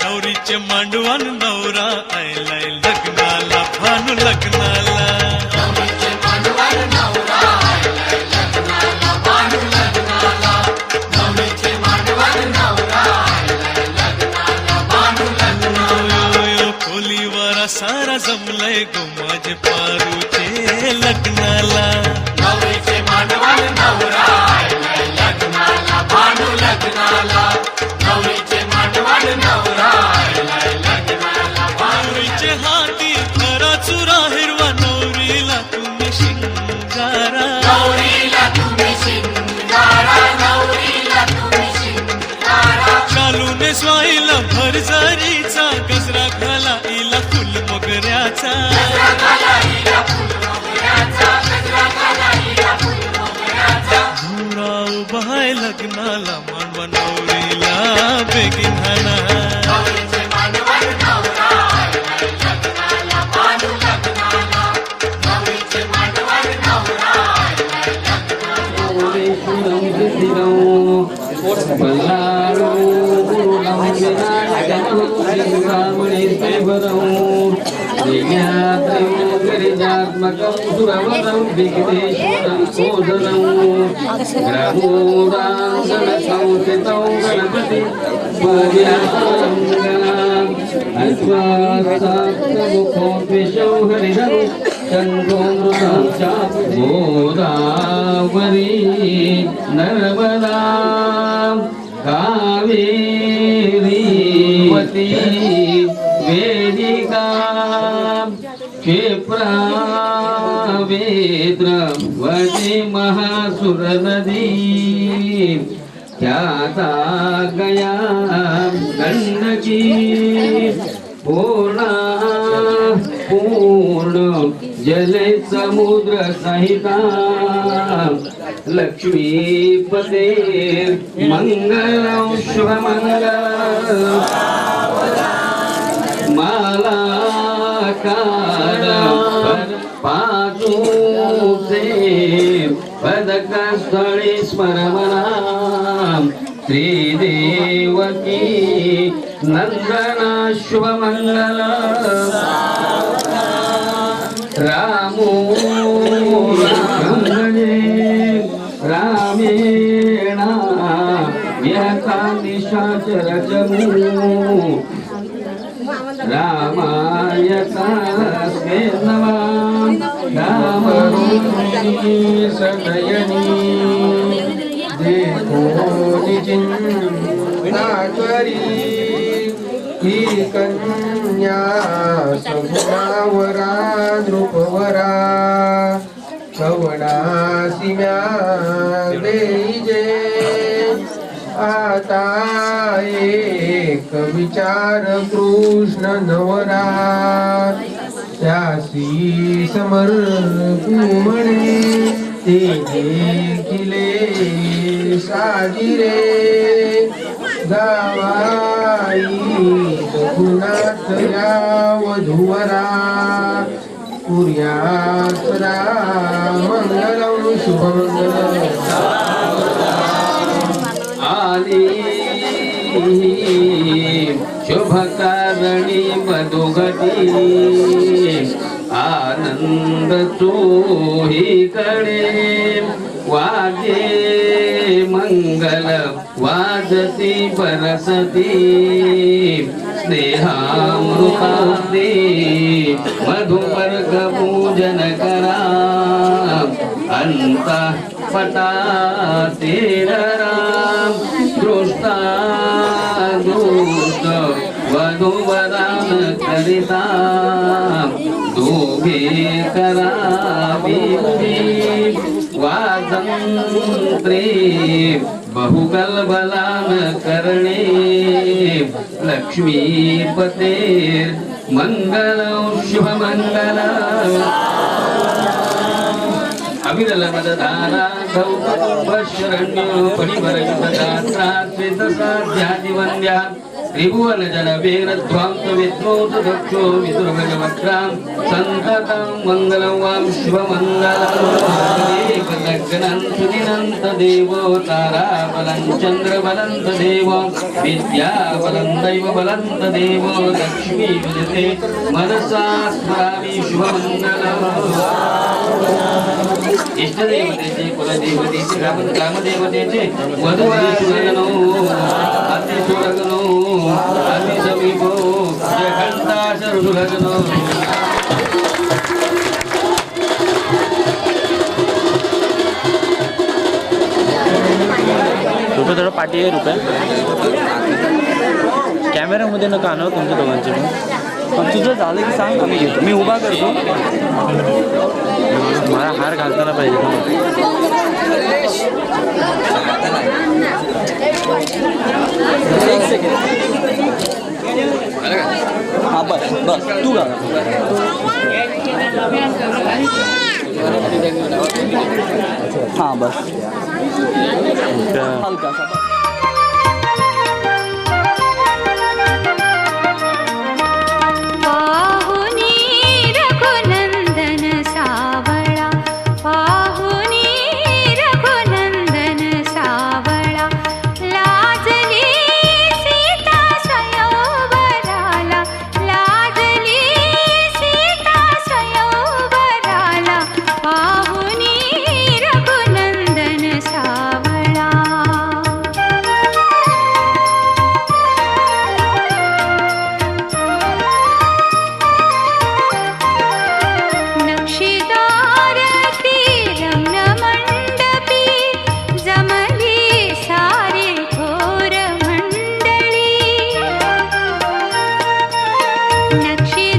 नवरीचे मांडवान नवरा आयलाय लग्नाला भानू लग्नाला खोलीवर सारा जमलंय गो माझे पारूचे लग्नाला नवरीचे मांडवान नवरा आयलाय लग्नाला भानू लग्नाला नवरीचे मांडवान नवरा आयलाय लग्नाला नवरीचे हाती खरा चुरा हिरवा नवरीला तुम्ही शिंगारा नवरीला तुम्ही शिंगारा नवरीला तुम्ही शिंगारा शालूने स्वाईला भरजारीचा गजरा घाला इला फुल मोगऱ्याचा गजरा घाला हिला फुल मोगऱ्याचा गजरा घाला हिला फुल मोगऱ्याचा नवरा उभा आहे लग्नाला मांडवा नवरीला बेगीन हाना नवरीचे मांडवान नवरा आयलाय लग्नाला भानू लग्नाला नवरीचे मांडवान नवरा आयलाय गोदावरी नर्मदा कावेरी वती वेदिका क्षिप्रा वेद्रवती महासुर नदी ख्याता गया गंडकी पूर्णा पूर्ण जले समुद्र सहिता लक्ष्मीपते मंगल शुभमंगल मालाकार पाचूचे पदकस्थळे स्मरमना श्रीदेवकी नंदना शुभमंगल रामो रामणे रामेणा व्यथा निशाचर जमू रामायतास्मे नमः रामरूपिणी सदयनी देखो निचिन्ता करी ही कन्या सगुणावरा नृपवरा कवडासिम्या देईजे आता एक विचार कृष्ण नवरा त्यासी समर्पू म्हणे ते देखिले साजिरे गावाई रघुनाथ या वधूवरा पुर्यासरा मंगलम शुभमंगलम आली शुभकारणी मधुगती आनंद चोहीकडे वाजे मंगल वाजती बरसती स्नेहामृतास्ते मधुपर्क पूजन करा अंत पटा राम दृष्टा दुष्ट वधूवरान करिता दोघे करावी वाजंत्रे बहुकल्बलान करणे लक्ष्मीपते मंगल शुभमंगल अभिरलमदधारा गौतमशरण्यो परिवरयुतगात्रा श्वेतसाध्यादिवन्द्या त्रिभुवन जन वीरध्वांत विद्वोत दक्षो विदुर्भगवक्रां संततं मंगलं वां शुभमंगलं लग्नं सुदिनंत देवो ताराबलं चंद्रबलंत देवो विद्याबलं दैवबलंत देवो लक्ष्मी विजते मनसा स्मरामि शुभमंगलम् इष्टदेवतेचे कुलदेवतेचे ग्रामदेवतेचे मधुवासनो अतिशुरगनो अतिसमीपो जघंताशरुलगनो रुपये थोडं पाठी आहे रुपये कॅमेऱ्यामध्ये नका आणू तुमच्या दोघांचे पण तुझं झालं की सांग आम्ही घेतो मी उभा करतो मला हार घालताना पाहिजे एक सेकंड हा बस बस तू घाल हां बस हलका नक्षी